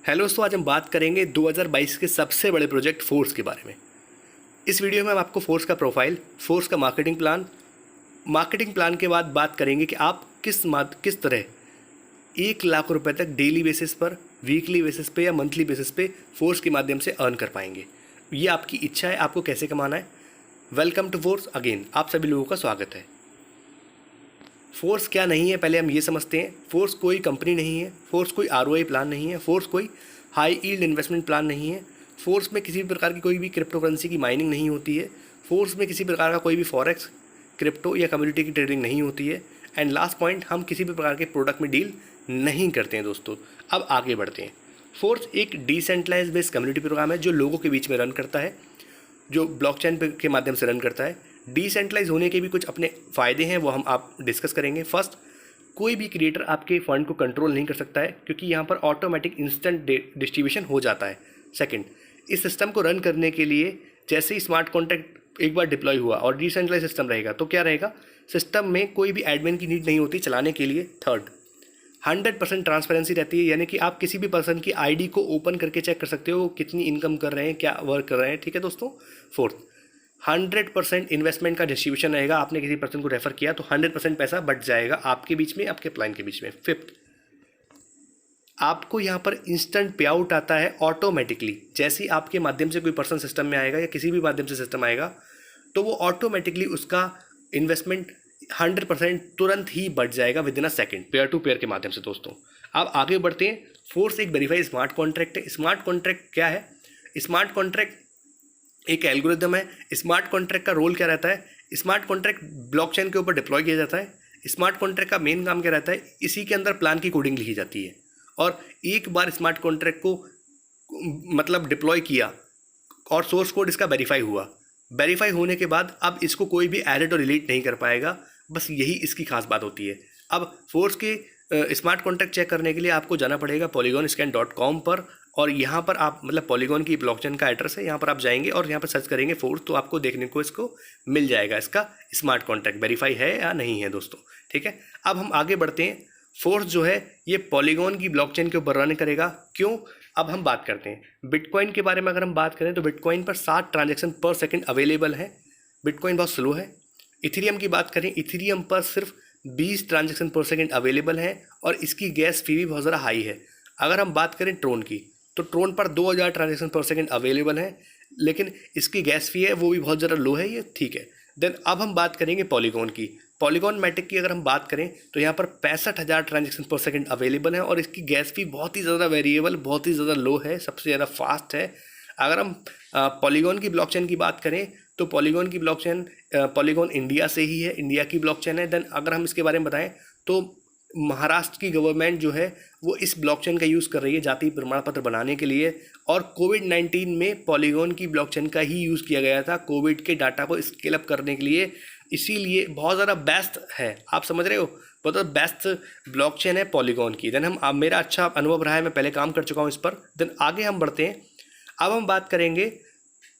Hello दोस्तों, आज हम बात करेंगे 2022 के सबसे बड़े प्रोजेक्ट फोर्स के बारे में। इस वीडियो में हम आपको फोर्स का प्रोफाइल, फोर्स का मार्केटिंग प्लान के बाद बात करेंगे कि आप किस तरह 1 लाख रुपए तक डेली बेसिस पर, वीकली बेसिस पे या मंथली बेसिस पे फोर्स के माध्यम से अर्न कर पाएंगे। ये आपकी इच्छा है, आपको कैसे कमाना है। वेलकम टू फोर्स अगेन, आप सभी लोगों का स्वागत है। फोर्स क्या नहीं है, पहले हम ये समझते हैं। फोर्स कोई कंपनी नहीं है, फोर्स कोई आरओआई प्लान नहीं है, फोर्स कोई हाई यील्ड इन्वेस्टमेंट प्लान नहीं है, फोर्स में किसी भी प्रकार की कोई भी क्रिप्टो करेंसी की माइनिंग नहीं होती है, फोर्स में किसी प्रकार का कोई भी फॉरेक्स, क्रिप्टो या कम्युनिटी की ट्रेडिंग नहीं होती है। एंड लास्ट पॉइंट, हम किसी भी प्रकार के प्रोडक्ट में डील नहीं करते हैं दोस्तों। अब आगे बढ़ते हैं। फोर्स एक डिसेंट्रलाइज बेस्ड कम्युनिटी प्रोग्राम है जो लोगों के बीच में रन करता है, जो ब्लॉकचेन के माध्यम से रन करता है। डिसेंट्रलाइज होने के भी कुछ अपने फ़ायदे हैं, वो हम आप डिस्कस करेंगे। फर्स्ट, कोई भी क्रिएटर आपके फंड को कंट्रोल नहीं कर सकता है क्योंकि यहाँ पर ऑटोमेटिक इंस्टेंट डिस्ट्रीब्यूशन हो जाता है। सेकंड, इस सिस्टम को रन करने के लिए जैसे ही स्मार्ट कॉन्ट्रैक्ट एक बार डिप्लॉय हुआ और डिसेंट्रलाइज सिस्टम रहेगा तो क्या रहेगा, सिस्टम में कोई भी एडमिन की नीड नहीं होती चलाने के लिए। थर्ड, 100% ट्रांसपेरेंसी रहती है, यानी कि आप किसी भी पर्सन की आईडी को ओपन करके चेक कर सकते हो कितनी इनकम कर रहे हैं, क्या वर्क कर रहे हैं। ठीक है दोस्तों। फोर्थ, 100% इन्वेस्टमेंट का डिस्ट्रीब्यूशन रहेगा। आपने किसी पर्सन को रेफर किया तो 100% पैसा बट जाएगा आपके बीच में, आपके क्लाइंट के बीच में। फिफ्थ, आपको यहाँ पर इंस्टेंट पे आउट आता है ऑटोमेटिकली। जैसे ही आपके माध्यम से कोई पर्सन सिस्टम में आएगा या किसी भी माध्यम से सिस्टम आएगा तो वो ऑटोमेटिकली उसका इन्वेस्टमेंट 100% तुरंत ही बढ़ जाएगा within a second, pair to pair के माध्यम से दोस्तों। अब आगे बढ़ते हैं। फोर्स एक वेरीफाइड स्मार्ट कॉन्ट्रैक्ट है। स्मार्ट कॉन्ट्रैक्ट क्या है? स्मार्ट कॉन्ट्रैक्ट एक एल्गोरिदम है। स्मार्ट कॉन्ट्रैक्ट का रोल क्या रहता है? स्मार्ट कॉन्ट्रैक्ट ब्लॉकचेन के ऊपर डिप्लॉय किया जाता है। स्मार्ट कॉन्ट्रैक्ट का मेन काम क्या रहता है? इसी के अंदर प्लान की कोडिंग लिखी जाती है और एक बार स्मार्ट कॉन्ट्रैक्ट को मतलब डिप्लॉय किया और सोर्स कोड इसका वेरीफाई हुआ, वेरीफाई होने के बाद अब इसको कोई भी एडिट और डिलीट नहीं कर पाएगा। बस यही इसकी खास बात होती है। अब फोर्स के स्मार्ट कॉन्ट्रैक्ट चेक करने के लिए आपको जाना पड़ेगा polygonscan.com पर, और यहाँ पर आप मतलब पॉलीगॉन की ब्लॉकचेन का एड्रेस है, यहाँ पर आप जाएंगे और यहाँ पर सर्च करेंगे फोर्स तो आपको देखने को इसको मिल जाएगा इसका स्मार्ट कॉन्ट्रैक्ट वेरीफाई है या नहीं है दोस्तों। ठीक है। अब हम आगे बढ़ते हैं। फोर्स जो है ये पॉलीगॉन की ब्लॉकचेन के ऊपर रन करेगा। क्यों? अब हम बात करते हैं बिटकॉइन के बारे में। अगर हम बात करें तो बिटकॉइन पर 60 ट्रांजेक्शन पर सेकेंड अवेलेबल है। बिटकॉइन बहुत स्लो है। इथेरियम की बात करें, इथेरियम पर सिर्फ 20 ट्रांजेक्शन पर सेकेंड अवेलेबल है और इसकी गैस फी भी बहुत ज़्यादा हाई है। अगर हम बात करें ट्रोन की तो ट्रोन पर 2000 ट्रांजेक्शन पर सेकेंड अवेलेबल है, लेकिन इसकी गैस फी है वो भी बहुत ज़्यादा लो है, ये ठीक है। देन अब हम बात करेंगे पॉलीगॉन की। पॉलीगॉन मैटिक की अगर हम बात करें तो यहाँ पर 65,000 ट्रांजेक्शन पर सेकेंड अवेलेबल है और इसकी गैस फी बहुत ही ज़्यादा वेरिएबल, बहुत ही ज़्यादा लो है, सबसे ज़्यादा फास्ट है। अगर हम पॉलीगॉन की ब्लॉकचेन की बात करें तो पॉलीगॉन की ब्लॉकचेन पॉलीगॉन इंडिया से ही है, इंडिया की ब्लॉकचेन है। देन अगर हम इसके बारे में बताएं तो महाराष्ट्र की गवर्नमेंट जो है वो इस ब्लॉकचेन का यूज़ कर रही है जाति प्रमाण पत्र बनाने के लिए, और कोविड-19 में पॉलीगॉन की ब्लॉकचेन का ही यूज़ किया गया था कोविड के डाटा को स्केल अप करने के लिए। इसीलिए बहुत ज़्यादा बेस्ट है, आप समझ रहे हो, बहुत ज़्यादा बेस्ट ब्लॉकचेन है पॉलीगॉन की। देन हम मेरा अच्छा अनुभव रहा है, मैं पहले काम कर चुका हूँ इस पर। देन आगे हम बढ़ते हैं। अब हम बात करेंगे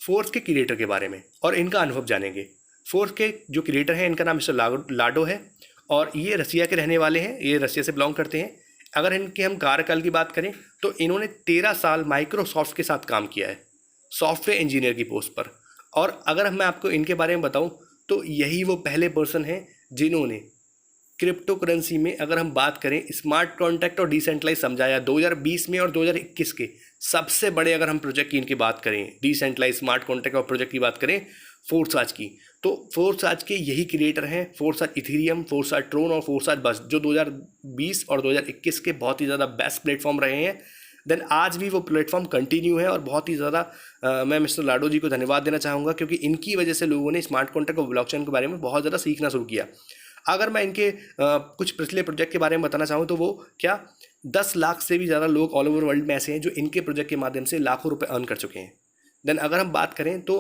फोर्स के क्रिएटर के बारे में और इनका अनुभव जानेंगे। फोर्स के जो क्रिएटर हैं इनका नाम मिस्टर लाडो है और ये रसिया के रहने वाले हैं, ये रसिया से बिलोंग करते हैं। अगर इनके हम कार्यकाल की बात करें तो इन्होंने 13 साल माइक्रोसॉफ्ट के साथ काम किया है सॉफ्टवेयर इंजीनियर की पोस्ट पर। और अगर मैं आपको इनके बारे में बताऊं तो यही वो पहले पर्सन हैं जिन्होंने क्रिप्टो करेंसी में, अगर हम बात करें, स्मार्ट कॉन्ट्रैक्ट और डिसेंट्रलाइज समझाया। 2020 में और 2021 के सबसे बड़े अगर हम प्रोजेक्ट की इनकी बात करें, डिसेंट्रलाइज, स्मार्ट कॉन्ट्रैक्ट और प्रोजेक्ट की बात करें फोर्स आज की, तो फोर्स आज के यही क्रिएटर हैं। फोर्स आज इथेरियम, फोर्स आज ट्रोन और फोर्स आज बस, जो 2020 और 2021 के बहुत ही ज़्यादा बेस्ट प्लेटफॉर्म रहे हैं। देन आज भी वो प्लेटफॉर्म कंटिन्यू है और बहुत ही ज़्यादा मैं मिस्टर लाडो जी को धन्यवाद देना चाहूँगा क्योंकि इनकी वजह से लोगों ने स्मार्ट कॉन्ट्रैक्ट और ब्लॉकचेन के बारे में बहुत ज़्यादा सीखना शुरू किया। अगर मैं इनके कुछ पिछले प्रोजेक्ट के बारे में बताना चाहूँ तो वो क्या, 10 लाख से भी ज़्यादा लोग ऑल ओवर वर्ल्ड में ऐसे हैं जो इनके प्रोजेक्ट के माध्यम से लाखों रुपए अर्न कर चुके हैं। देन अगर हम बात करें तो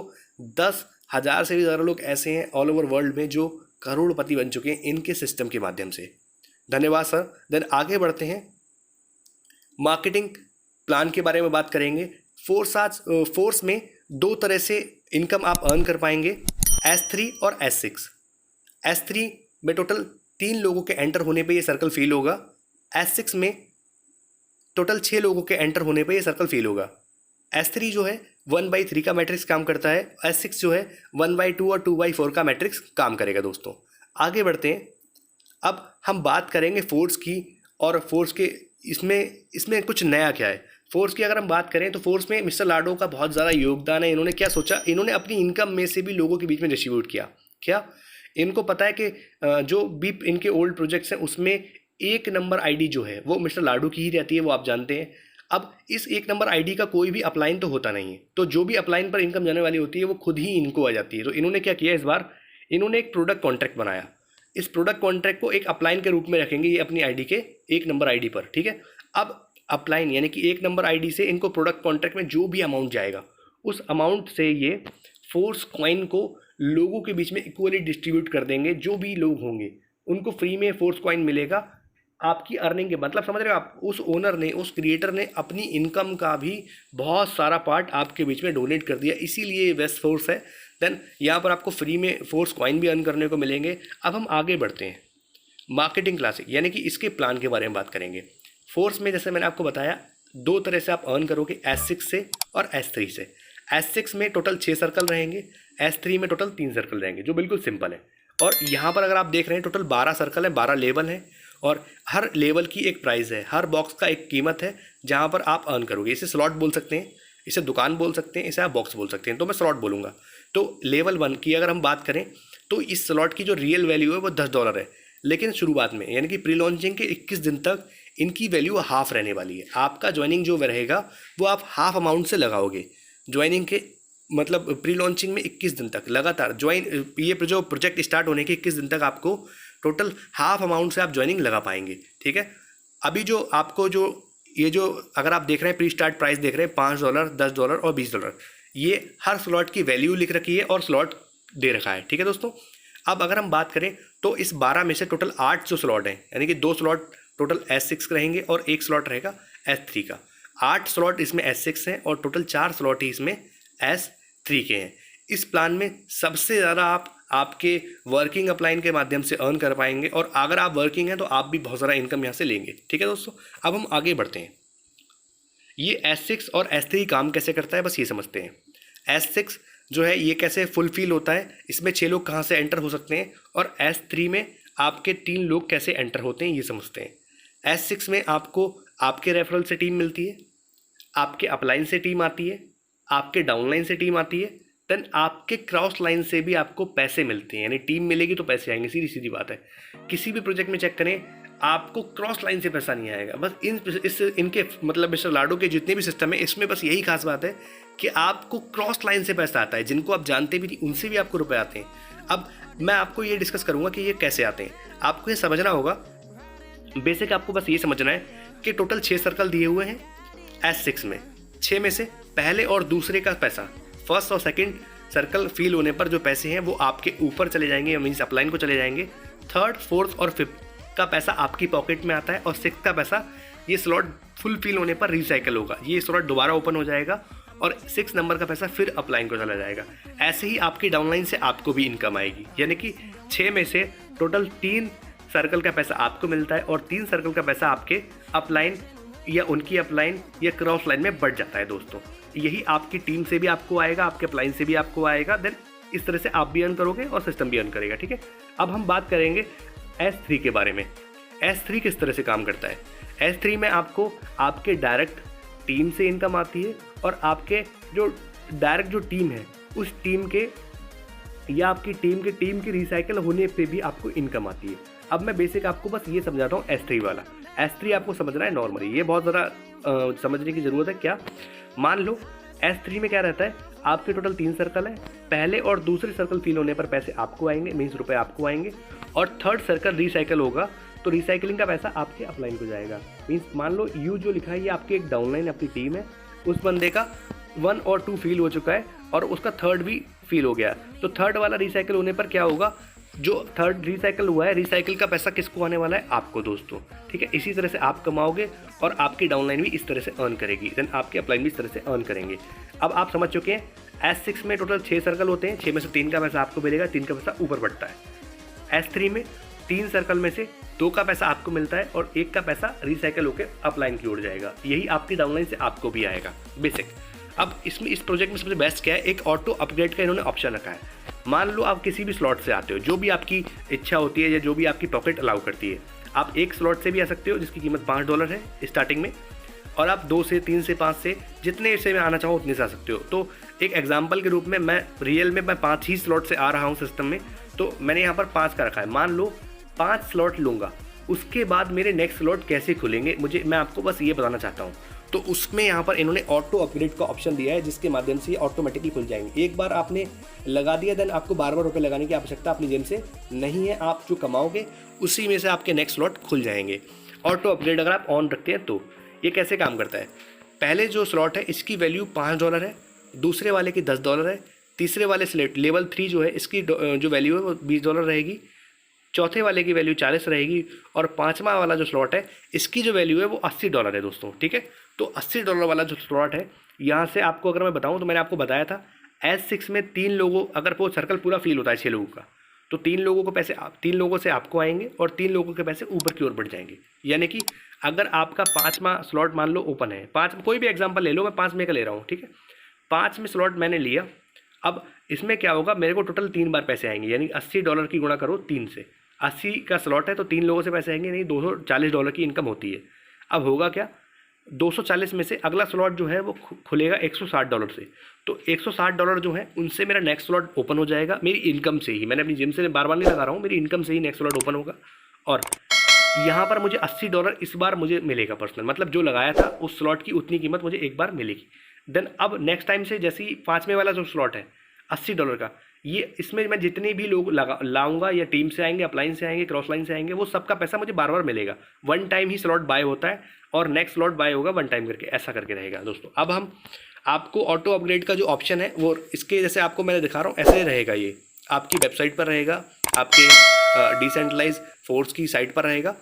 10,000 से भी ज़्यादा लोग ऐसे हैं ऑल ओवर वर्ल्ड में जो करोड़पति बन चुके हैं इनके सिस्टम के माध्यम से। धन्यवाद सर। देन आगे बढ़ते हैं, मार्केटिंग प्लान के बारे में बात करेंगे। फोर्स में 2 तरह से इनकम आप अर्न कर पाएंगे, S3 और S6। S3 में टोटल 3 लोगों के एंटर होने पे ये सर्कल फिल होगा। S6 में टोटल 6 लोगों के एंटर होने पे ये सर्कल फेल होगा। S3 जो है 1/3 का मैट्रिक्स काम करता है, S6 जो है 1/2 और 2/4 का मैट्रिक्स काम करेगा दोस्तों। आगे बढ़ते हैं, अब हम बात करेंगे फोर्स की, और फोर्स के इसमें कुछ नया क्या है। फोर्स की अगर हम बात करें तो फोर्स में मिस्टर लाडो का बहुत ज़्यादा योगदान है। इन्होंने क्या सोचा, इन्होंने अपनी इनकम में से भी लोगों के बीच में डिस्ट्रीब्यूट किया। क्या इनको पता है कि जो भी इनके ओल्ड प्रोजेक्ट्स हैं उसमें 1 नंबर आईडी जो है वो मिस्टर लाडो की ही रहती है, वो आप जानते हैं। अब इस 1 नंबर आईडी का कोई भी अपलाइन तो होता नहीं है, तो जो भी अपलाइन पर इनकम जाने वाली होती है वो खुद ही इनको आ जाती है। तो इन्होंने क्या किया, इस बार इन्होंने एक प्रोडक्ट कॉन्ट्रैक्ट बनाया। इस प्रोडक्ट कॉन्ट्रैक्ट को एक अपलाइन के रूप में रखेंगे ये अपनी आईडी के 1 नंबर आईडी पर, ठीक है। अब अपलाइन यानी कि 1 नंबर आईडी से इनको प्रोडक्ट कॉन्ट्रैक्ट में जो भी अमाउंट जाएगा उस अमाउंट से ये फोर्स कॉइन को लोगों के बीच में इक्वली डिस्ट्रीब्यूट कर देंगे। जो भी लोग होंगे उनको फ्री में फोर्स कॉइन मिलेगा। आपकी अर्निंग के मतलब समझ रहे हो आप, उस ओनर ने, उस क्रिएटर ने अपनी इनकम का भी बहुत सारा पार्ट आपके बीच में डोनेट कर दिया, इसीलिए ये बेस्ट फोर्स है। देन यहाँ पर आपको फ्री में फोर्स कॉइन भी अर्न करने को मिलेंगे। अब हम आगे बढ़ते हैं, मार्केटिंग क्लासिक यानी कि इसके प्लान के बारे में बात करेंगे। फोर्स में जैसे मैंने आपको बताया 2 तरह से आप अर्न करोगे, S6 से और S3 से। S6 में टोटल 6 सर्कल रहेंगे, S3 में टोटल 3 सर्कल रहेंगे, जो बिल्कुल सिंपल है। और यहाँ पर अगर आप देख रहे हैं टोटल 12 सर्कल है, 12 लेवल हैं, और हर लेवल की एक प्राइस है, हर बॉक्स का एक कीमत है जहाँ पर आप अर्न करोगे। इसे स्लॉट बोल सकते हैं, इसे दुकान बोल सकते हैं, इसे आप बॉक्स बोल सकते हैं, तो मैं स्लॉट बोलूँगा। तो लेवल 1 की अगर हम बात करें तो इस स्लॉट की जो रियल वैल्यू है वो $10 है, लेकिन शुरुआत में यानी कि प्री लॉन्चिंग के 21 दिन तक इनकी वैल्यू हाफ रहने वाली है। आपका ज्वाइनिंग जो रहेगा वो आप हाफ अमाउंट से लगाओगे। ज्वाइनिंग के मतलब प्री लॉन्चिंग में 21 दिन तक लगातार ये जो प्रोजेक्ट स्टार्ट होने के 21 दिन तक आपको टोटल हाफ अमाउंट से आप ज्वाइनिंग लगा पाएंगे, ठीक है। अभी जो आपको जो अगर आप देख रहे हैं प्री स्टार्ट प्राइस देख रहे हैं $5, $10 और $20, ये हर स्लॉट की वैल्यू लिख रखी है और स्लॉट दे रखा है, ठीक है दोस्तों। अब अगर हम बात करें तो इस 12 में से टोटल 8 जो स्लॉट हैं यानी कि 2 स्लॉट टोटल S6 रहेंगे और 1 स्लॉट रहेगा S3 का। 8 स्लॉट इसमें S6 हैं और टोटल 4 स्लॉट ही इसमें S3 के हैं। इस प्लान में सबसे ज़्यादा आप आपके वर्किंग अपलाइन के माध्यम से अर्न कर पाएंगे, और अगर आप वर्किंग हैं तो आप भी बहुत ज़्यादा इनकम यहाँ से लेंगे, ठीक है दोस्तों। अब हम आगे बढ़ते हैं, ये S6 और S3 काम कैसे करता है बस ये समझते हैं। S6 जो है ये कैसे फुलफिल होता है, इसमें 6 लोग कहाँ से एंटर हो सकते हैं, और S3 में आपके 3 लोग कैसे एंटर होते हैं ये समझते हैं। S6 में आपको आपके रेफरल से टीम मिलती है, आपके अपलाइन से टीम आती है, आपके डाउनलाइन से टीम आती है, देन आपके क्रॉस लाइन से भी आपको पैसे मिलते हैं, यानी टीम मिलेगी तो पैसे आएंगे, सीधी सीधी बात है। किसी भी प्रोजेक्ट में चेक करें आपको क्रॉस लाइन से पैसा नहीं आएगा। बस इनके मतलब मिस्टर लाडो के जितने भी सिस्टम है इसमें बस यही खास बात है कि आपको क्रॉस लाइन से पैसा आता है, जिनको आप जानते भी नहीं उनसे भी आपको रुपए आते हैं। अब मैं आपको ये डिस्कस करूंगा कि ये कैसे आते हैं, आपको ये समझना होगा। बेसिक आपको बस ये समझना है कि टोटल 6 सर्कल दिए हुए हैं S6 में, 6 में से पहले और दूसरे का पैसा, फर्स्ट और सेकंड सर्कल फिल होने पर जो पैसे हैं वो आपके ऊपर चले जाएंगे, मीन्स अपलाइन को चले जाएंगे। थर्ड, फोर्थ और फिफ्थ का पैसा आपकी पॉकेट में आता है, और सिक्स का पैसा ये स्लॉट फुल फिल होने पर रिसाइकल होगा, ये स्लॉट दोबारा ओपन हो जाएगा और 6 नंबर का पैसा फिर अपलाइन को चला जाएगा। ऐसे ही आपकी डाउनलाइन से आपको भी इनकम आएगी, यानी कि 6 में से टोटल 3 सर्कल का पैसा आपको मिलता है और 3 सर्कल का पैसा आपके अपलाइन या उनकी अपलाइन या क्रॉस लाइन में बढ़ जाता है दोस्तों। यही आपकी टीम से भी आपको आएगा, आपके अपलाइन से भी आपको आएगा, देन इस तरह से आप भी अर्न करोगे और सिस्टम भी अर्न करेगा, ठीक है। अब हम बात करेंगे S3 के बारे में। S3 किस तरह से काम करता है। S3 में आपको आपके डायरेक्ट टीम से इनकम आती है और आपके जो डायरेक्ट जो टीम है उस टीम के या आपकी टीम के रिसाइकल होने पे भी आपको इनकम आती है। अब मैं बेसिक आपको बस ये समझाता हूँ S3 वाला। S3 आपको समझना है नॉर्मली, ये बहुत ज़्यादा समझने की ज़रूरत है। क्या मान लो S3 में क्या रहता है, आपके टोटल 3 सर्कल है, पहले और दूसरे सर्कल फिल होने पर पैसे आपको आएंगे, मीन्स रुपए आपको आएंगे, और थर्ड सर्कल रिसाइकल होगा तो रिसाइकलिंग का पैसा आपके अपलाइन को जाएगा। मीन्स मान लो यू जो लिखा है ये आपकी एक डाउनलाइन अपनी टीम है, उस बंदे का 1 और 2 फील हो चुका है और उसका थर्ड भी फील हो गया, तो थर्ड वाला रिसाइकल होने पर क्या होगा, जो थर्ड रिसाइकल हुआ है रिसाइकल का पैसा किसको आने वाला है, आपको दोस्तों, ठीक है। इसी तरह से आप कमाओगे और आपकी डाउनलाइन भी इस तरह से अर्न करेगी, देन आपके अपलाइन भी इस तरह से अर्न करेंगे। अब आप समझ चुके हैं S6 में टोटल 6 सर्कल होते हैं, 6 में से 3 का पैसा आपको मिलेगा, 3 का पैसा ऊपर बढ़ता है। S3 में 3 सर्कल में से 2 का पैसा आपको मिलता है और 1 का पैसा रिसाइकल होकर अपलाइन की ओर जाएगा। यही आपकी डाउनलाइन से आपको भी आएगा बेसिक। अब इसमें इस प्रोजेक्ट में सबसे बेस्ट क्या है, एक ऑटो अपग्रेड का इन्होंने ऑप्शन रखा है। मान लो आप किसी भी स्लॉट से आते हो, जो भी आपकी इच्छा होती है या जो भी आपकी पॉकेट अलाउ करती है, आप एक स्लॉट से भी आ सकते हो जिसकी कीमत $5 है स्टार्टिंग में, और आप 2 से 3 से 5 से जितने से में आना चाहो उतने से आ सकते हो। तो एक एग्जांपल के रूप में मैं 5 ही स्लॉट से आ रहा हूँ सिस्टम में, तो मैंने यहाँ पर 5 का रखा है। मान लो 5 स्लॉट लूँगा, उसके बाद मेरे नेक्स्ट स्लॉट कैसे खुलेंगे मैं आपको बस ये बताना चाहता हूँ। तो उसमें यहाँ पर इन्होंने ऑटो अपग्रेड का ऑप्शन दिया है, जिसके माध्यम से ये ऑटोमेटिकली खुल जाएंगे। एक बार आपने लगा दिया, देन आपको बार रुपये लगाने की आवश्यकता अपनी जेब से नहीं है। आप जो कमाओगे उसी में से आपके नेक्स्ट स्लॉट खुल जाएंगे। ऑटो अपग्रेड अगर आप ऑन रखते हैं तो ये कैसे काम करता है, पहले जो स्लॉट है इसकी वैल्यू $5 है, दूसरे वाले की $10 है, तीसरे वाले स्लेट लेवल 3 जो है इसकी जो वैल्यू है वो $20 रहेगी, चौथे वाले की वैल्यू 40 रहेगी, और पाँचवा वाला जो स्लॉट है इसकी जो वैल्यू है वो $80 है दोस्तों। ठीक है, तो $80 वाला जो स्लॉट है, यहाँ से आपको अगर मैं बताऊँ तो मैंने आपको बताया था S6 में 3 लोगों, अगर वो सर्कल पूरा फिल होता है 6 लोगों का, तो 3 लोगों को पैसे 3 लोगों से आपको आएंगे और 3 लोगों के पैसे ऊपर की ओर बढ़ जाएंगे। यानी कि अगर आपका 5वां स्लॉट मान लो ओपन है, 5 कोई भी एग्जांपल ले लो, मैं 5 में का ले रहा हूँ। ठीक है, 5 में स्लॉट मैंने लिया। अब इसमें क्या होगा, मेरे को टोटल 3 बार पैसे आएंगे, यानी $80 की गुणा करो 3 से। 80 का स्लॉट है तो 3 लोगों से पैसे आएंगे, नहीं $240 की इनकम होती है। अब होगा क्या, 240 में से अगला स्लॉट जो है वो खुलेगा $160 से, तो $160 जो है उनसे मेरा नेक्स्ट स्लॉट ओपन हो जाएगा मेरी इनकम से ही। मैंने अपनी जिम से बार बार नहीं लगा रहा हूँ, मेरी इनकम से ही नेक्स्ट स्लॉट ओपन होगा। और यहाँ पर मुझे $80 इस बार मुझे मिलेगा पर्सनल, मतलब जो लगाया था उस स्लॉट की उतनी कीमत मुझे एक बार मिलेगी। देन अब नेक्स्ट टाइम से जैसे ही 5वें वाला जो स्लॉट है $80 का, ये इसमें मैं जितने भी लोग लाऊंगा, या टीम से आएंगे, अपलाइन से आएंगे, क्रॉस लाइन से आएंगे, वो सबका पैसा मुझे बार बार मिलेगा। 1 टाइम ही स्लॉट बाय होता है और नेक्स्ट स्लॉट बाय होगा 1 टाइम करके, ऐसा करके रहेगा दोस्तों। अब हम आपको ऑटो अपग्रेड का जो ऑप्शन है वो इसके जैसे आपको मैंने दिखा रहा हूँ ऐसे रहेगा। ये आपकी वेबसाइट पर रहेगा, आपके डिसेंट्रलाइज फोर्स की साइट पर रहेगा।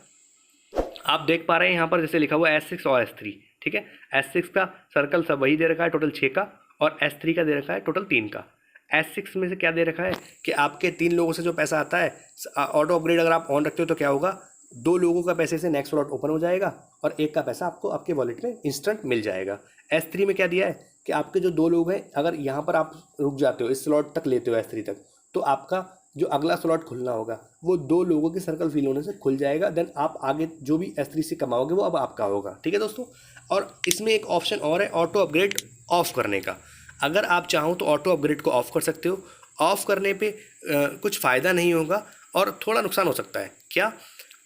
आप देख पा रहे हैं यहाँ पर जैसे लिखा हुआ है S6 और S3। ठीक है, S6 का सर्कल सब वही दे रखा है टोटल 6 का, और S3 का दे रखा है टोटल 3 का। S6 में से क्या दे रखा है कि आपके 3 लोगों से जो पैसा आता है, ऑटो अपग्रेड अगर आप ऑन रखते हो तो क्या होगा, 2 लोगों का पैसे से नेक्स्ट स्लॉट ओपन हो जाएगा और 1 का पैसा आपको आपके वॉलेट में इंस्टेंट मिल जाएगा। S3 में क्या दिया है कि आपके जो 2 लोग हैं, अगर यहाँ पर आप रुक जाते हो, इस स्लॉट तक लेते हो S3 तक, तो आपका जो अगला स्लॉट खुलना होगा वो 2 लोगों के सर्कल फिल होने से खुल जाएगा। देन आप आगे जो भी S3 से कमाओगे वो अब आपका होगा। ठीक है दोस्तों, और इसमें एक ऑप्शन और है ऑटो अपग्रेड ऑफ करने का। अगर आप चाहो तो ऑटो अपग्रेड को ऑफ़ कर सकते हो। ऑफ़ करने पे कुछ फ़ायदा नहीं होगा और थोड़ा नुकसान हो सकता है। क्या,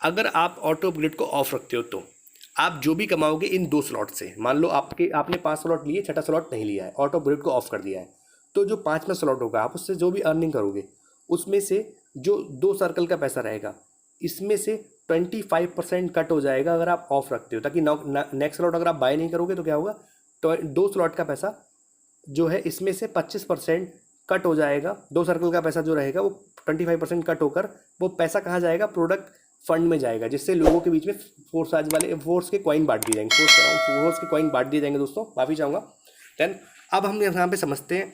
अगर आप ऑटो अपग्रेड को ऑफ़ रखते हो तो आप जो भी कमाओगे इन 2 स्लॉट से, मान लो आपने 5 स्लॉट लिए, 6ठा स्लॉट नहीं लिया है, ऑटो अपग्रेड को ऑफ़ कर दिया है, तो जो 5वां स्लॉट होगा आप उससे जो भी अर्निंग करोगे उसमें से जो 2 सर्कल का पैसा रहेगा इसमें से 25% कट हो जाएगा अगर आप ऑफ़ रखते हो, ताकि नेक्स्ट स्लॉट अगर आप बाय नहीं करोगे तो क्या होगा, तो 2 स्लॉट का पैसा जो है इसमें से 25% कट हो जाएगा। 2 सर्कल का पैसा जो रहेगा वो 25% कट होकर वो पैसा कहाँ जाएगा, प्रोडक्ट फंड में जाएगा, जिससे लोगों के बीच में फोर्स के कॉइन बांट दिए जाएंगे। फोर्स के कॉइन बांट दिए जाएंगे दोस्तों, माफ़ी चाहूँगा। देन अब हम यहाँ पे समझते हैं,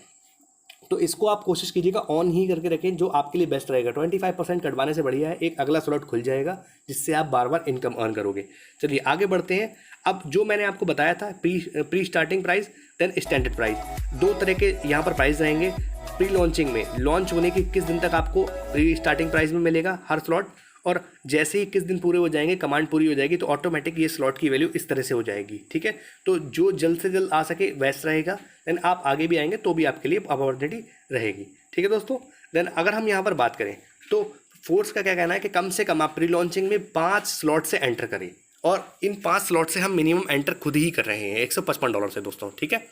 तो इसको आप कोशिश कीजिएगा ऑन ही करके रखें, जो आपके लिए बेस्ट रहेगा। 25% कटवाने से बढ़िया है एक अगला स्लॉट खुल जाएगा जिससे आप बार बार इनकम अर्न करोगे। चलिए आगे बढ़ते हैं। अब जो मैंने आपको बताया था pre starting price then standard price, 2 तरह के यहाँ पर प्राइस रहेंगे। प्री लॉन्चिंग में लॉन्च होने के 21 दिन तक आपको प्री स्टार्टिंग प्राइस में मिलेगा हर स्लॉट, और जैसे ही 21 दिन पूरे हो जाएंगे, कमांड पूरी हो जाएगी, तो ऑटोमेटिक ये स्लॉट की वैल्यू इस तरह से हो जाएगी। ठीक है, तो जो जल्द से जल्द आ सके वैसा रहेगा। देन आप आगे भी आएंगे तो भी आपके लिए अपॉर्चुनिटी रहेगी। ठीक है दोस्तों, देन अगर हम यहाँ पर बात करें तो फोर्स का क्या कहना है कि कम से कम आप प्री लॉन्चिंग में 5 स्लॉट से एंटर करें, और इन 5 स्लॉट से हम मिनिमम एंटर खुद ही कर रहे हैं $155 से दोस्तों। ठीक है,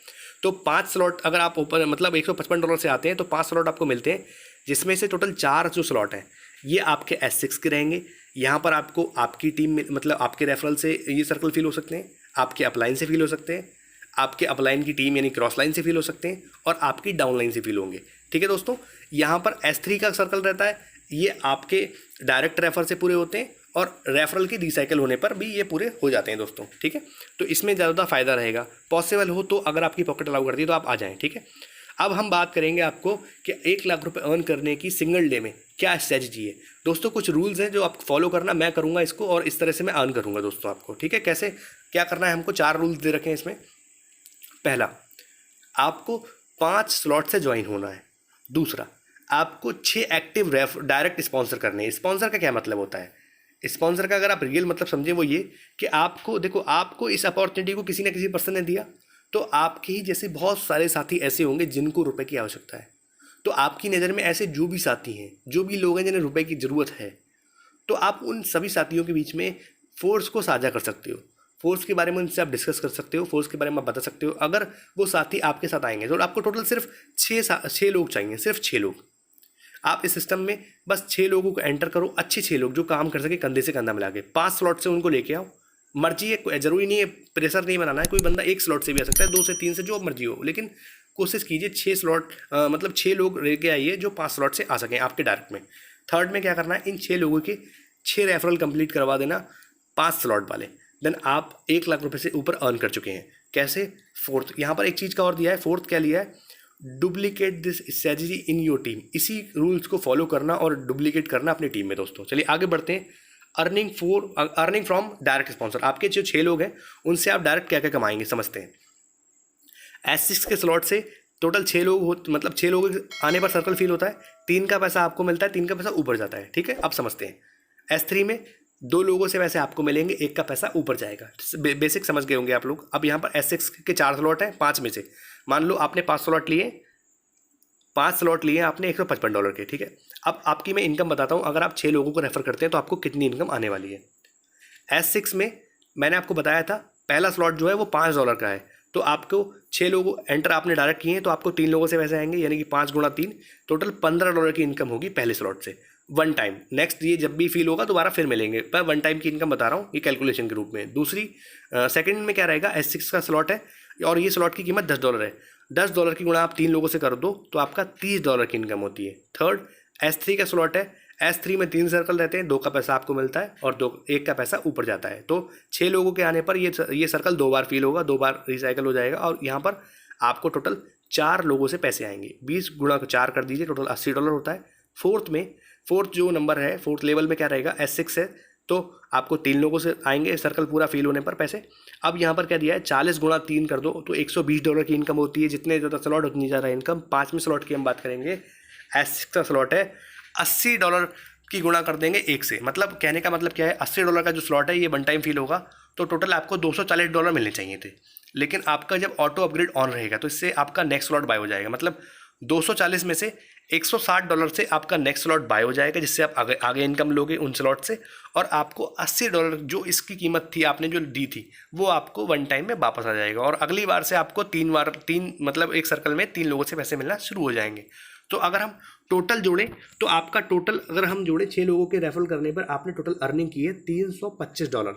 तो 5 स्लॉट अगर आप ओपन मतलब $155 से आते हैं तो 5 स्लॉट आपको मिलते हैं, जिसमें से टोटल 4 जो स्लॉट हैं ये आपके S6 के रहेंगे। यहाँ पर आपको आपकी टीम में मतलब आपके रेफरल से ये सर्कल फिल हो सकते हैं, आपके अपलाइन से फिल हो सकते हैं, आपके अपलाइन की टीम यानी क्रॉस लाइन से फिल हो सकते हैं, और आपकी डाउन लाइन से फिल होंगे। ठीक है दोस्तों, यहाँ पर S3 का सर्कल रहता है, ये आपके डायरेक्ट रेफर से पूरे होते हैं और रेफरल की रिसाइकल होने पर भी ये पूरे हो जाते हैं दोस्तों। ठीक है, तो इसमें ज़्यादा फ़ायदा रहेगा। पॉसिबल हो तो अगर आपकी पॉकेट अलाउ करती है तो आप आ जाएँ। ठीक है, अब हम बात करेंगे आपको कि 1 लाख रुपए अर्न करने की सिंगल डे में क्या स्ट्रेटजी है। दोस्तों कुछ रूल्स हैं जो आप फॉलो करना, मैं करूँगा इसको और इस तरह से मैं अर्न करूँगा दोस्तों आपको, ठीक है। कैसे क्या करना है हमको, 4 रूल्स दे रखे हैं इसमें। पहला, आपको 5 स्लॉट से ज्वाइन होना है। दूसरा, आपको 6 एक्टिव डायरेक्ट स्पॉन्सर करने हैं। स्पॉन्सर का क्या मतलब होता है, स्पॉन्सर का अगर आप रियल मतलब समझे वो ये कि आपको देखो, आपको इस अपॉर्चुनिटी को किसी ना किसी पर्सन ने दिया, तो आपके ही जैसे बहुत सारे साथी ऐसे होंगे जिनको रुपए की आवश्यकता है। तो आपकी नज़र में ऐसे जो भी साथी हैं, जो भी लोग हैं जिन्हें रुपए की ज़रूरत है, तो आप उन सभी साथियों के बीच में फोर्स को साझा कर सकते हो। फोर्स के बारे में उनसे आप डिस्कस कर सकते हो, फोर्स के बारे में आप बता सकते हो। अगर वो साथी आपके साथ आएंगे तो आपको टोटल सिर्फ 6 लोग चाहिए, सिर्फ 6 लोग। आप इस सिस्टम में बस 6 लोगों को एंटर करो, अच्छे 6 लोग जो काम कर सके कंधे से कंधा मिला के। 5 स्लॉट से उनको लेके आओ, मर्जी है, कोई ज़रूरी नहीं है, प्रेशर नहीं बनाना है। कोई बंदा 1 स्लॉट से भी आ सकता है, 2 से 3 से, जो मर्जी हो, लेकिन कोशिश कीजिए 6 स्लॉट मतलब 6 लोग लेके आइए जो 5 स्लॉट से आ सकें आपके डायरेक्ट में। थर्ड में क्या करना है, इन 6 लोगों के 6 रेफरल कंप्लीट करवा देना, 5 स्लॉट वाले। देन आप 1 लाख रुपए से ऊपर अर्न कर चुके हैं। कैसे? फोर्थ, यहाँ पर एक चीज़ का और दिया है, फोर्थ क्या लिया है, duplicate this strategy in your team. इसी रूल्स को फॉलो करना और डुप्लीकेट करना अपनी टीम में दोस्तों। चलिए आगे बढ़ते हैं। Earning from direct sponsor. आपके जो 6 लोग हैं उनसे आप डायरेक्ट क्या क्या कमाएंगे समझते हैं। S6 के स्लॉट से टोटल 6 लोग हो, मतलब 6 लोगों के आने पर सर्कल फिल होता है, 3 का पैसा आपको मिलता है, 3 का पैसा ऊपर जाता है, ठीक है। अब समझते हैं। S3 में 2 लोगों से पैसे आपको मिलेंगे, 1 का पैसा ऊपर जाएगा। बेसिक समझ गए होंगे आप लोग। अब यहाँ पर S6 के 4 स्लॉट हैं, 5 में से मान लो आपने 5 स्लॉट लिए, 5 स्लॉट लिए आपने $155 के, ठीक है। अब आपकी मैं इनकम बताता हूँ, अगर आप 6 लोगों को रेफर करते हैं तो आपको कितनी इनकम आने वाली है। S6 में मैंने आपको बताया था पहला स्लॉट जो है वो $5 का है, तो आपको 6 लोगों एंटर आपने डायरेक्ट किए हैं तो आपको 3 लोगों से पैसे आएंगे, यानी कि 5 गुणा 3, टोटल $15 की इनकम होगी पहले स्लॉट से, वन टाइम। नेक्स्ट ये जब भी फील होगा दोबारा फिर मिलेंगे, पर वन टाइम की इनकम बता रहा हूँ ये कैलकुलेशन के रूप में। दूसरी सेकंड में क्या रहेगा, S6 का स्लॉट है और ये स्लॉट की कीमत $10 है। $10 की गुणा आप 3 लोगों से कर दो तो आपका $30 की इनकम होती है। थर्ड, S3 का स्लॉट है। S3 में 3 सर्कल रहते हैं, 2 का पैसा आपको मिलता है और 1 का पैसा ऊपर जाता है। तो 6 लोगों के आने पर ये सर्कल 2 बार फील होगा, 2 बार रिसाइकल हो जाएगा और यहाँ पर आपको टोटल 4 लोगों से पैसे आएंगे। 20 गुणा 4 कर दीजिए, टोटल $80 होता है। फोर्थ जो नंबर है, फोर्थ लेवल में क्या रहेगा, S6 है, तो आपको 3 लोगों से आएंगे सर्कल पूरा फील होने पर पैसे। अब यहाँ पर क्या दिया है, 40 गुणा 3 कर दो तो $120 की इनकम होती है। जितने ज़्यादा स्लॉट उतनी ज़्यादा इनकम। 5वें स्लॉट की हम बात करेंगे, S6 का स्लॉट है, $80 की गुणा कर देंगे 1 से। मतलब कहने का मतलब क्या है, $80 का जो स्लॉट है ये वन टाइम फील होगा, तो टोटल आपको $240 मिलने चाहिए थे। लेकिन आपका जब ऑटो अपग्रेड ऑन रहेगा तो इससे आपका नेक्स्ट स्लॉट बाय हो जाएगा। मतलब 240 में से $160 से आपका नेक्स्ट स्लॉट बाय हो जाएगा, जिससे आप आगे इनकम लोगे उन स्लॉट से, और आपको $80 जो इसकी कीमत थी आपने जो दी थी वो आपको वन टाइम में वापस आ जाएगा। और अगली बार से आपको 3 मतलब एक सर्कल में 3 लोगों से पैसे मिलना शुरू हो जाएंगे। तो अगर हम टोटल जोड़ें तो आपका टोटल अगर हम जोड़ें 6 लोगों के रेफरल करने पर आपने टोटल अर्निंग की है $325।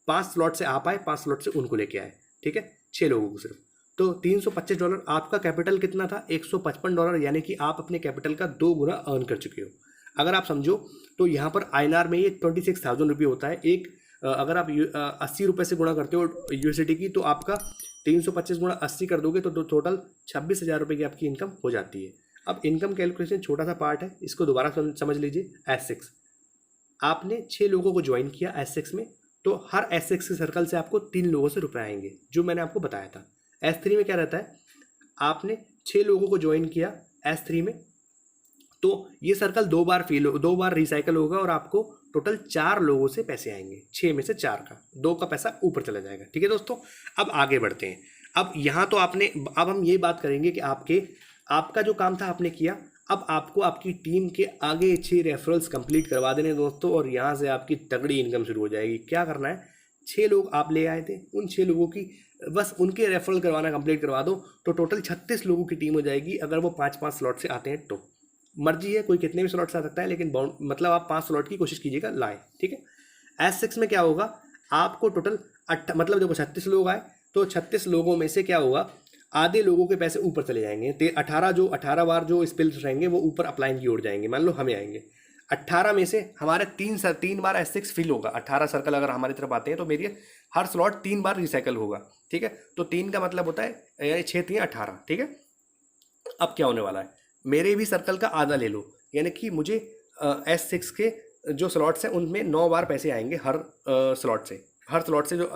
5 स्लॉट से आप आए, 5 स्लॉट से उनको लेके आए, ठीक है, 6 लोगों को सिर्फ। तो $325। आपका कैपिटल कितना था, $155, यानी कि आप अपने कैपिटल का 2 गुना अर्न कर चुके हो। अगर आप समझो तो यहाँ पर INR में ये 26,000 रुपये होता है। अगर आप 80 रुपये से गुणा करते हो USD की, तो आपका 325 गुणा 80 कर दोगे तो टोटल 26,000 रुपये की आपकी इनकम हो जाती है। अब इनकम कैलकुलेशन छोटा सा पार्ट है, इसको दोबारा समझ लीजिए। S6 आपने 6 लोगों को ज्वाइन किया S6 में, तो हर S6 के सर्कल से आपको 3 लोगों से रुपए आएंगे, जो मैंने आपको बताया था। S3 में क्या रहता है, आपने 6 लोगों को ज्वाइन किया S3 में, तो ये सर्कल 2 बार रिसाइकल होगा और आपको टोटल 4 लोगों से पैसे आएंगे। 6 में से 4 का 2 का पैसा ऊपर चला जाएगा, ठीक है दोस्तों। अब आगे बढ़ते हैं। अब यहाँ तो अब हम ये बात करेंगे कि आपका जो काम था आपने किया। अब आपको आपकी टीम के आगे 6 रेफरल्स कंप्लीट करवा देने दोस्तों, और यहाँ से आपकी तगड़ी इनकम शुरू हो जाएगी। क्या करना है, 6 लोग आप ले आए थे, उन 6 लोगों की बस उनके रेफरल करवाना कंप्लीट करवा दो, तो टोटल 36 लोगों की टीम हो जाएगी। अगर वो 5-5 स्लॉट से आते हैं तो मर्जी है, कोई कितने भी स्लॉट से आ सकता है, लेकिन मतलब आप 5 स्लॉट की कोशिश कीजिएगा लाए, ठीक है। S6 में क्या होगा, आपको टोटल मतलब देखो 36 लोग आए, तो 36 लोगों में से क्या होगा, आधे लोगों के पैसे ऊपर चले जाएंगे। 18 बार जो स्पिल्स रहेंगे वो ऊपर अपलाइन की ओर जाएंगे। मान लो हमें आएंगे 18 में से हमारे 3 बार S6 फिल होगा। 18 सर्कल अगर हमारी तरफ आते हैं तो मेरी हर स्लॉट 3 बार रिसाइकल होगा, ठीक है। तो 3 का मतलब होता है यानी 6 3 18, ठीक है। अब क्या होने वाला है, मेरे भी सर्कल का आधा ले लो, यानी कि मुझे S6 के जो स्लॉट्स हैं उनमें 9 बार पैसे आएंगे हर स्लॉट से, हर स्लॉट से जो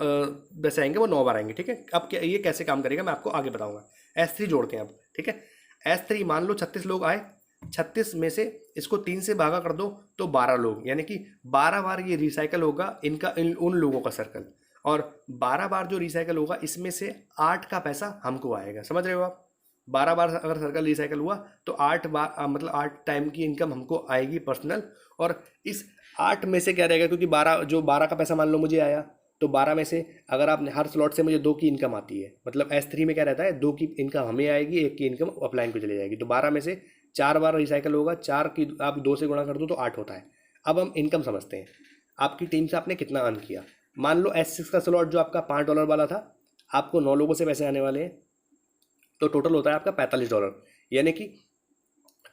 पैसे आएंगे वो 9 बार आएंगे। ठीक है, अब क्या ये कैसे काम करेगा मैं आपको आगे बताऊंगा। S3 जोड़ते हैं अब। ठीक है, S3 मान लो 36 लोग आए, 36 में से इसको 3 से भागा कर दो तो 12 लोग, यानी कि 12 बार ये रिसाइकल होगा इनका उन लोगों का सर्कल, और 12 बार जो रिसाइकल होगा इसमें से 8 का पैसा हमको आएगा। समझ रहे हो आप? 12 बार अगर सर्कल रिसाइकल हुआ तो 8 बार मतलब 8 टाइम की इनकम हमको आएगी पर्सनल। और इस 8 में से क्या रहेगा, क्योंकि 12 का पैसा मान लो मुझे आया, तो 12 में से अगर आपने हर स्लॉट से मुझे 2 की इनकम आती है, मतलब S3 में क्या रहता है 2 की इनकम हमें आएगी, 1 की इनकम अपलाइन को चली जाएगी। तो 12 में से 4 बार रिसाइकल होगा, 4 की आप 2 से गुणा कर दो तो 8 होता है। अब हम इनकम समझते हैं, आपकी टीम से आपने कितना अर्न किया। मान लो S6 का स्लॉट जो आपका $5 वाला था, आपको 9 लोगों से पैसे आने वाले हैं, तो टोटल होता है आपका $45, यानी कि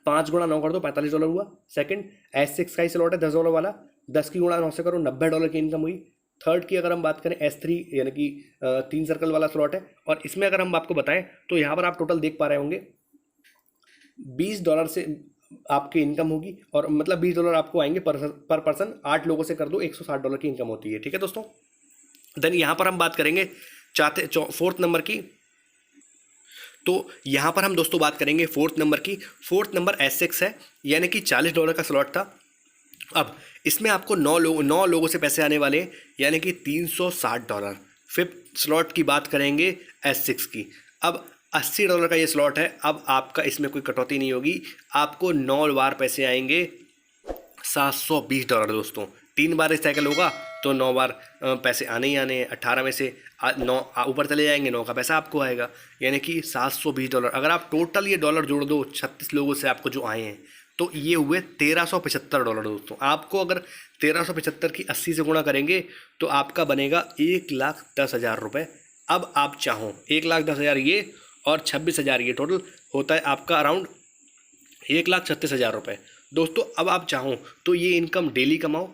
5 गुणा 9 कर दो $45 हुआ। सेकंड S6 का ही स्लॉट है $10 वाला, 10 की गुणा 9 से करो $90 की इनकम हुई। थर्ड की अगर हम बात करें S3 यानी कि 3 सर्कल वाला स्लॉट है, और इसमें अगर हम आपको बताएं तो यहाँ पर आप टोटल देख पा रहे होंगे $20 से आपकी इनकम होगी, और मतलब $20 आपको आएंगे पर पर्सन। 8 लोगों से कर दो $160 की इनकम होती है। ठीक है दोस्तों, देन यहाँ पर हम बात करेंगे फोर्थ नंबर की। तो यहाँ पर हम दोस्तों बात करेंगे फोर्थ नंबर की। फोर्थ नंबर S6 है, यानी कि $40 का स्लॉट था। अब इसमें आपको 9 लोगों से पैसे आने वाले, यानी कि $360। फिफ्थ स्लॉट की बात करेंगे S6 की। अब $80 का ये स्लॉट है। अब आपका इसमें कोई कटौती नहीं होगी, आपको 9 बार पैसे आएंगे $720 दोस्तों। 3 बार रिसाइकल होगा तो 9 बार पैसे आने ही आने हैं। 18 में से 9 ऊपर चले जाएंगे, 9 का पैसा आपको आएगा, यानी कि $720। अगर आप टोटल ये डॉलर जोड़ दो 36 लोगों से आपको जो आए हैं, तो ये हुए $1375 दोस्तों। आपको अगर 1375 की 80 से गुणा करेंगे तो आपका बनेगा 1,10,000 रुपये। अब आप चाहो 1,10,000 ये और 26,000 ये, टोटल होता है आपका अराउंड 1,36,000 रुपये दोस्तों। अब आप चाहो तो ये इनकम डेली कमाओ,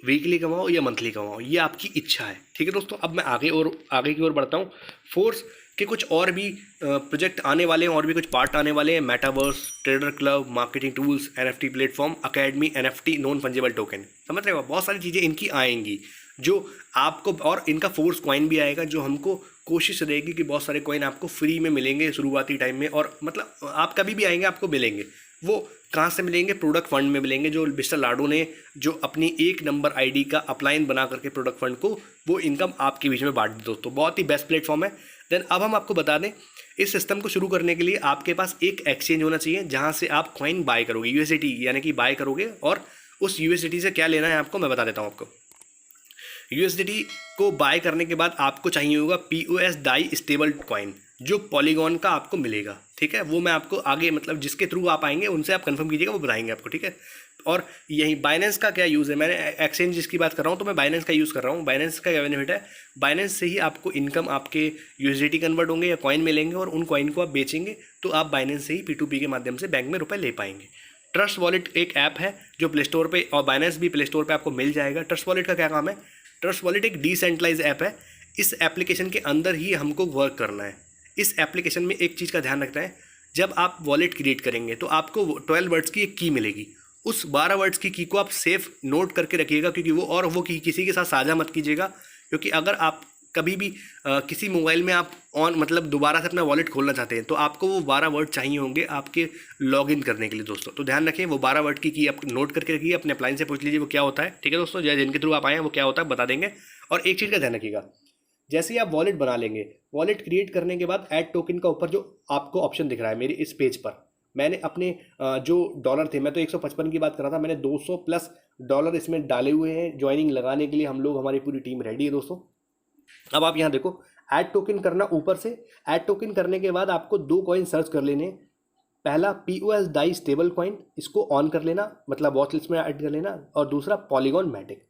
वीकली कमाओ या मंथली कमाओ, ये आपकी इच्छा है। ठीक है दोस्तों, अब मैं आगे की ओर बढ़ता हूँ। फोर्स के कुछ और भी प्रोजेक्ट आने वाले हैं, और भी कुछ पार्ट आने वाले हैं। Metaverse, trader club, marketing tools, NFT platform, academy, NFT, non fungible token. समझ रहे हो, बहुत सारी चीज़ें इनकी आएंगी जो आपको, और इनका फोर्स कॉइन भी आएगा, जो हमको कोशिश रहेगी कि बहुत सारे कॉइन आपको फ्री में मिलेंगे शुरुआती टाइम में, और मतलब आप कभी भी आएंगे आपको मिलेंगे। वो कहाँ से मिलेंगे? प्रोडक्ट फंड में मिलेंगे, जो मिस्टर लाडो ने जो अपनी 1 नंबर ID का अपलाइन बना करके प्रोडक्ट फंड को वो इनकम आपके बीच में बांट दी दोस्तों। बहुत ही बेस्ट प्लेटफॉर्म है। देन अब हम आपको बता दें, इस सिस्टम को शुरू करने के लिए आपके पास एक एक्सचेंज होना चाहिए जहाँ से आप कॉइन बाय करोगे, USDT यानी कि बाय करोगे, और उस USDT से क्या लेना है आपको मैं बता देता हूँ आपको। USDT को बाय करने के बाद आपको चाहिए होगा POS डाई स्टेबल कॉइन, जो पॉलीगॉन का आपको मिलेगा। ठीक है, वो मैं आपको आगे मतलब जिसके थ्रू आप आएंगे उनसे आप कंफर्म कीजिएगा, वो बताएंगे आपको। ठीक है, और यही बाइनेंस का क्या यूज़ है, मैंने एक्सचेंज जिसकी बात कर रहा हूँ तो मैं बाइनेंस का यूज़ कर रहा हूँ। बाइनेंस का क्या बेनिफिट है, बाइनेंस से ही आपको इनकम आपके USDT कन्वर्ट होंगे या कॉइन मिलेंगे, और उन कॉइन को आप बेचेंगे तो आप बाइनेंस से ही P2P के माध्यम से बैंक में रुपए ले पाएंगे। ट्रस्ट वॉलेट एक ऐप है जो प्ले स्टोर पर, और बाइनेंस भी प्ले स्टोर पर आपको मिल जाएगा। ट्रस्ट वॉलेट का क्या काम है? ट्रस्ट वॉलेट एक डिसेंट्रलाइज ऐप है। इस एप्लीकेशन के अंदर ही हमको वर्क करना है। इस एप्लीकेशन में एक चीज़ का ध्यान रखना है, जब आप वॉलेट क्रिएट करेंगे तो आपको 12 वर्ड्स की एक की मिलेगी। उस 12 वर्ड्स की को आप सेफ नोट करके रखिएगा, क्योंकि वो की किसी के साथ साझा मत कीजिएगा, क्योंकि अगर आप कभी भी किसी मोबाइल में आप मतलब दोबारा से अपना वॉलेट खोलना चाहते हैं तो आपको वो 12 वर्ड चाहिए होंगे आपके लॉगिन करने के लिए दोस्तों। तो ध्यान रखें, वो 12 वर्ड की आप नोट करके रखिए, अपने अपलाइन से पूछ लीजिए वो क्या होता है। ठीक है दोस्तों, जिनके थ्रू आप आए हैं वो क्या होता है बता देंगे। और एक चीज़ का ध्यान रखिएगा, जैसे ही आप वॉलेट बना लेंगे, वॉलेट क्रिएट करने के बाद ऐड टोकन का ऊपर जो आपको ऑप्शन दिख रहा है मेरे इस पेज पर, मैंने अपने जो डॉलर थे, मैं तो 155 की बात कर रहा था, मैंने $200+ इसमें डाले हुए हैं ज्वाइनिंग लगाने के लिए। हम लोग, हमारी पूरी टीम रेडी है दोस्तों। अब आप यहाँ देखो, ऐड टोकन करना ऊपर से। ऐड टोकन करने के बाद आपको 2 कॉइन सर्च कर लेने। पहला POS डाई स्टेबल कॉइन, इसको ऑन कर लेना, मतलब वॉच लिस्ट में ऐड कर लेना, और दूसरा पॉलीगॉन मैटिक।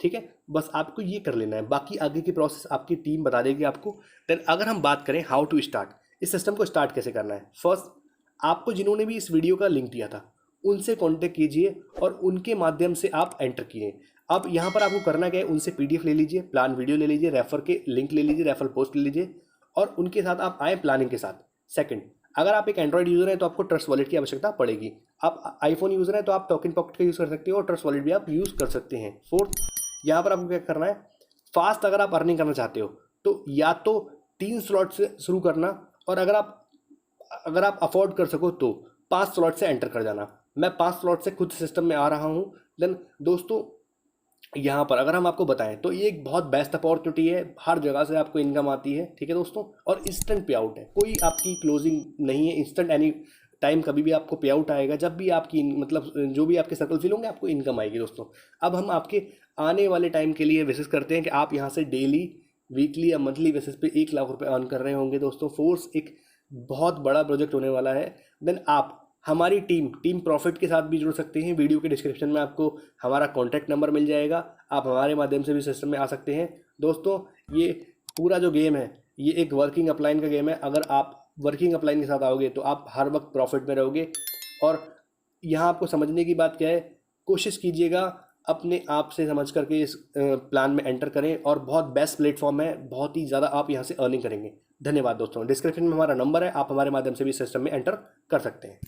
ठीक है, बस आपको ये कर लेना है, बाकी आगे की प्रोसेस आपकी टीम बता देगी आपको। देन अगर हम बात करें हाउ टू स्टार्ट, इस सिस्टम को स्टार्ट कैसे करना है, फर्स्ट आपको जिन्होंने भी इस वीडियो का लिंक दिया था उनसे कांटेक्ट कीजिए और उनके माध्यम से आप एंटर किए। अब यहाँ पर आपको करना क्या है, उनसे PDF ले लीजिए, प्लान वीडियो ले लीजिए, रेफर के लिंक ले लीजिए, रेफर पोस्ट ले लीजिए, और उनके साथ आप आए प्लानिंग के साथ। सेकंड, अगर आप एक एंड्रॉयड यूज़र हैं तो आपको ट्रस्ट वॉलेट की आवश्यकता पड़ेगी। आप आईफोन यूज़र हैं तो आप टोकन पॉकेट का यूज़ कर सकते हो और ट्रस्ट वॉलेट भी आप यूज़ कर सकते हैं। फोर्थ, यहाँ पर आपको क्या करना है, फास्ट अगर आप अर्निंग करना चाहते हो तो या तो 3 स्लॉट से शुरू करना, और अगर आप अफोर्ड कर सको तो 5 स्लॉट से एंटर कर जाना। मैं 5 स्लॉट से खुद सिस्टम में आ रहा हूँ। देन दोस्तों यहाँ पर अगर हम आपको बताएं तो ये एक बहुत बेस्ट अपॉर्चुनिटी है, हर जगह से आपको इनकम आती है, ठीक है दोस्तों, और इंस्टेंट पे आउट है, कोई आपकी क्लोजिंग नहीं है, इंस्टेंट एनी टाइम कभी भी आपको पे आउट आएगा, जब भी आपकी मतलब जो भी आपके सर्कल फिल होंगे आपको इनकम आएगी दोस्तों। अब हम आपके आने वाले टाइम के लिए विशेष करते हैं कि आप यहाँ से डेली, वीकली या मंथली बेसिस पे 1 लाख रुपए अर्न कर रहे होंगे दोस्तों। फोर्स एक बहुत बड़ा प्रोजेक्ट होने वाला है। देन आप हमारी टीम प्रॉफिट के साथ भी जुड़ सकते हैं। वीडियो के डिस्क्रिप्शन में आपको हमारा कॉन्टैक्ट नंबर मिल जाएगा, आप हमारे माध्यम से भी सिस्टम में आ सकते हैं। दोस्तों ये पूरा जो गेम है ये एक वर्किंग अपलाइन का गेम है। अगर आप वर्किंग अपलाइन के साथ आओगे तो आप हर वक्त प्रॉफिट में रहोगे। और यहाँ आपको समझने की बात क्या है, कोशिश कीजिएगा अपने आप से समझ करके इस प्लान में एंटर करें, और बहुत बेस्ट प्लेटफॉर्म है, बहुत ही ज़्यादा आप यहाँ से अर्निंग करेंगे। धन्यवाद दोस्तों। डिस्क्रिप्शन में हमारा नंबर है, आप हमारे माध्यम से भी सिस्टम में एंटर कर सकते हैं।